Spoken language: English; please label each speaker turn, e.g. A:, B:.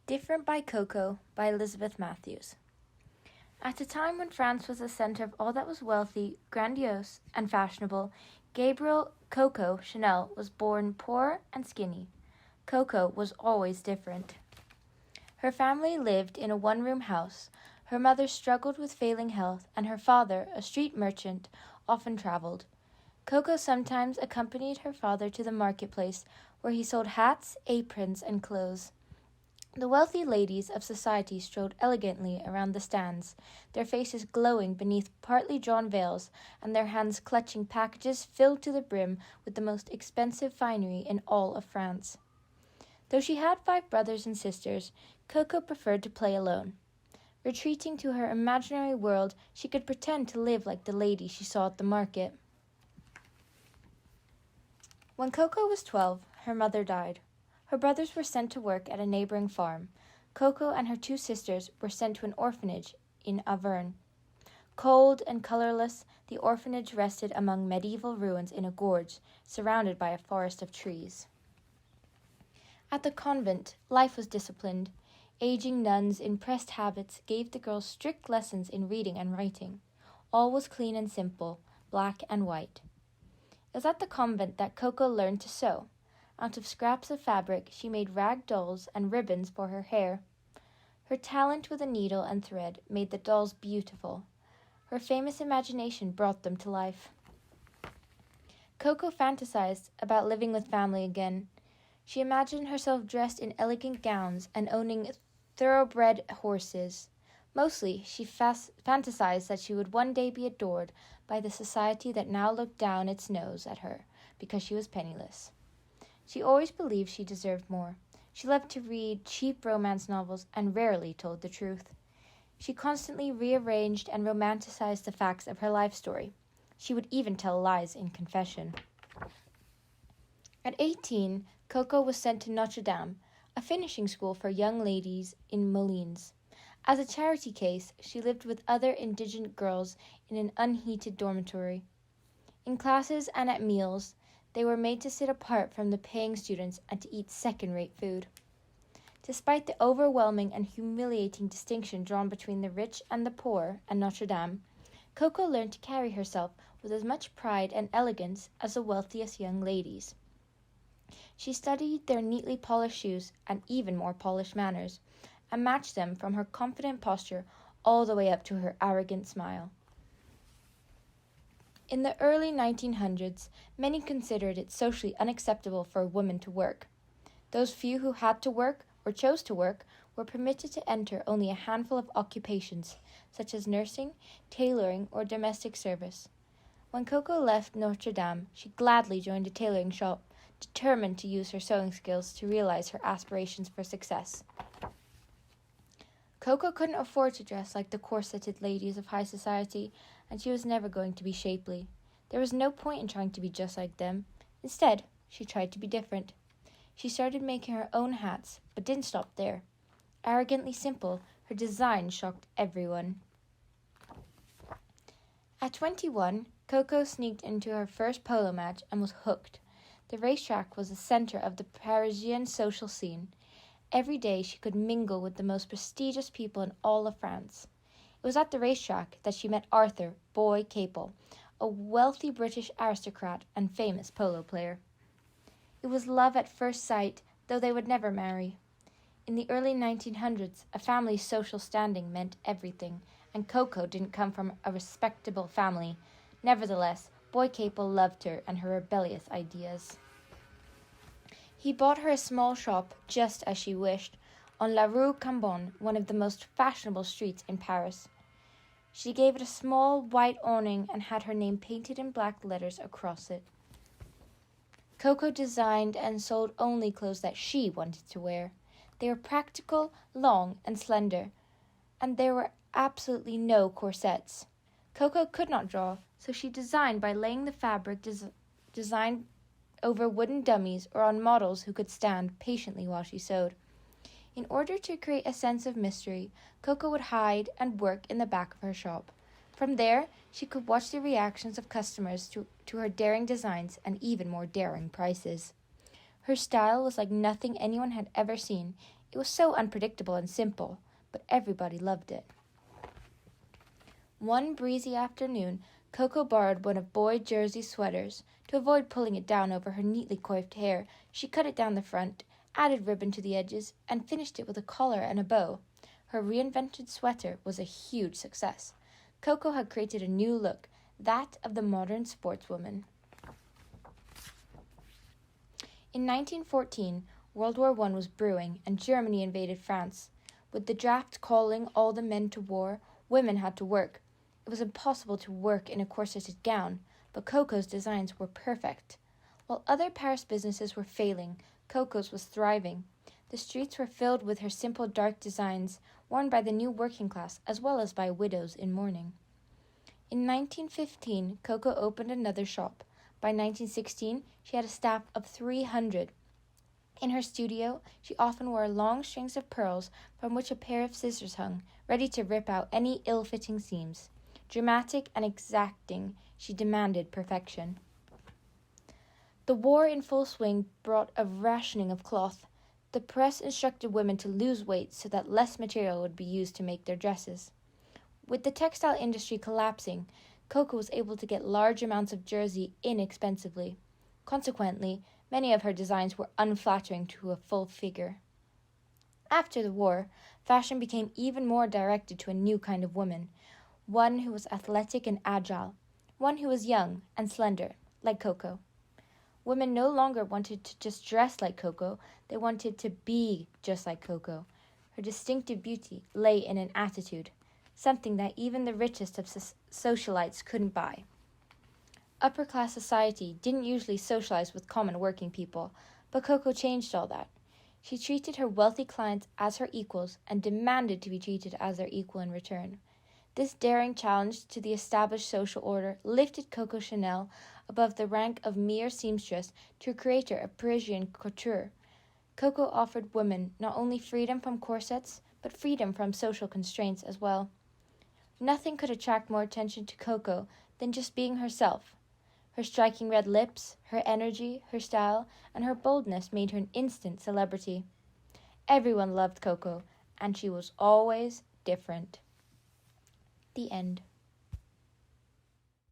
A: Different by Coco by Elizabeth Matthews. At a time when France was the center of all that was wealthy, grandiose, and fashionable, Gabrielle Coco Chanel was born poor and skinny. Coco was always different. Her family lived in a one-room house. Her mother struggled with failing health, and her father, a street merchant, often traveled. Coco sometimes accompanied her father to the marketplace, where he sold hats, aprons, and clothes. The wealthy ladies of society strolled elegantly around the stands, their faces glowing beneath partly drawn veils, and their hands clutching packages filled to the brim with the most expensive finery in all of France. Though she had 5 brothers and sisters, Coco preferred to play alone. Retreating to her imaginary world, she could pretend to live like the lady she saw at the market. When Coco was 12, her mother died. Her brothers were sent to work at a neighboring farm. Coco and her 2 sisters were sent to an orphanage in Auvergne. Cold and colorless, the orphanage rested among medieval ruins in a gorge, surrounded by a forest of trees. At the convent, life was disciplined. Aging nuns in pressed habits gave the girls strict lessons in reading and writing. All was clean and simple, black and white. It was at the convent that Coco learned to sew. Out of scraps of fabric, she made rag dolls and ribbons for her hair. Her talent with a needle and thread made the dolls beautiful. Her famous imagination brought them to life. Coco fantasized about living with family again. She imagined herself dressed in elegant gowns and owning thoroughbred horses. Mostly, she fantasized that she would one day be adored by the society that now looked down its nose at her because she was penniless. She always believed she deserved more. She loved to read cheap romance novels and rarely told the truth. She constantly rearranged and romanticized the facts of her life story. She would even tell lies in confession. At 18, Coco was sent to Notre Dame, a finishing school for young ladies in Moulins. As a charity case, she lived with other indigent girls in an unheated dormitory. In classes and at meals, they were made to sit apart from the paying students and to eat second-rate food. Despite the overwhelming and humiliating distinction drawn between the rich and the poor at Notre Dame, Coco learned to carry herself with as much pride and elegance as the wealthiest young ladies. She studied their neatly polished shoes and even more polished manners, and matched them from her confident posture all the way up to her arrogant smile. In the early 1900s, many considered it socially unacceptable for a woman to work. Those few who had to work or chose to work were permitted to enter only a handful of occupations, such as nursing, tailoring, or domestic service. When Coco left Notre Dame, she gladly joined a tailoring shop, determined to use her sewing skills to realize her aspirations for success. Coco couldn't afford to dress like the corseted ladies of high society, and she was never going to be shapely. There was no point in trying to be just like them. Instead, she tried to be different. She started making her own hats, but didn't stop there. Arrogantly simple, her design shocked everyone. At 21, Coco sneaked into her first polo match and was hooked. The racetrack was the center of the Parisian social scene. Every day she could mingle with the most prestigious people in all of France. It was at the racetrack that she met Arthur Boy Capel, a wealthy British aristocrat and famous polo player. It was love at first sight, though they would never marry. In the early 1900s, a family's social standing meant everything, and Coco didn't come from a respectable family. Nevertheless, Boy Capel loved her and her rebellious ideas. He bought her a small shop, just as she wished, on La Rue Cambon, one of the most fashionable streets in Paris. She gave it a small white awning and had her name painted in black letters across it. Coco designed and sold only clothes that she wanted to wear. They were practical, long, and slender, and there were absolutely no corsets. Coco could not draw, so she designed by laying the fabric designed over wooden dummies or on models who could stand patiently while she sewed. In order to create a sense of mystery, Coco would hide and work in the back of her shop. From there, she could watch the reactions of customers to her daring designs and even more daring prices. Her style was like nothing anyone had ever seen. It was so unpredictable and simple, but everybody loved it. One breezy afternoon, Coco borrowed one of Boy Jersey's sweaters. To avoid pulling it down over her neatly coiffed hair, she cut it down the front, added ribbon to the edges, and finished it with a collar and a bow. Her reinvented sweater was a huge success. Coco had created a new look, that of the modern sportswoman. In 1914, World War I was brewing and Germany invaded France. With the draft calling all the men to war, women had to work. It was impossible to work in a corseted gown, but Coco's designs were perfect. While other Paris businesses were failing, Coco's was thriving. The streets were filled with her simple dark designs, worn by the new working class as well as by widows in mourning. In 1915, Coco opened another shop. By 1916, she had a staff of 300. In her studio, she often wore long strings of pearls from which a pair of scissors hung, ready to rip out any ill-fitting seams. Dramatic and exacting, she demanded perfection. The war in full swing brought a rationing of cloth. The press instructed women to lose weight so that less material would be used to make their dresses. With the textile industry collapsing, Coco was able to get large amounts of jersey inexpensively. Consequently, many of her designs were unflattering to a full figure. After the war, fashion became even more directed to a new kind of woman, one who was athletic and agile, one who was young and slender, like Coco. Women no longer wanted to just dress like Coco, they wanted to be just like Coco. Her distinctive beauty lay in an attitude, something that even the richest of socialites couldn't buy. Upper-class society didn't usually socialize with common working people, but Coco changed all that. She treated her wealthy clients as her equals and demanded to be treated as their equal in return. This daring challenge to the established social order lifted Coco Chanel above the rank of mere seamstress to a creator of Parisian couture. Coco offered women not only freedom from corsets, but freedom from social constraints as well. Nothing could attract more attention to Coco than just being herself. Her striking red lips, her energy, her style, and her boldness made her an instant celebrity. Everyone loved Coco, and she was always different. The end.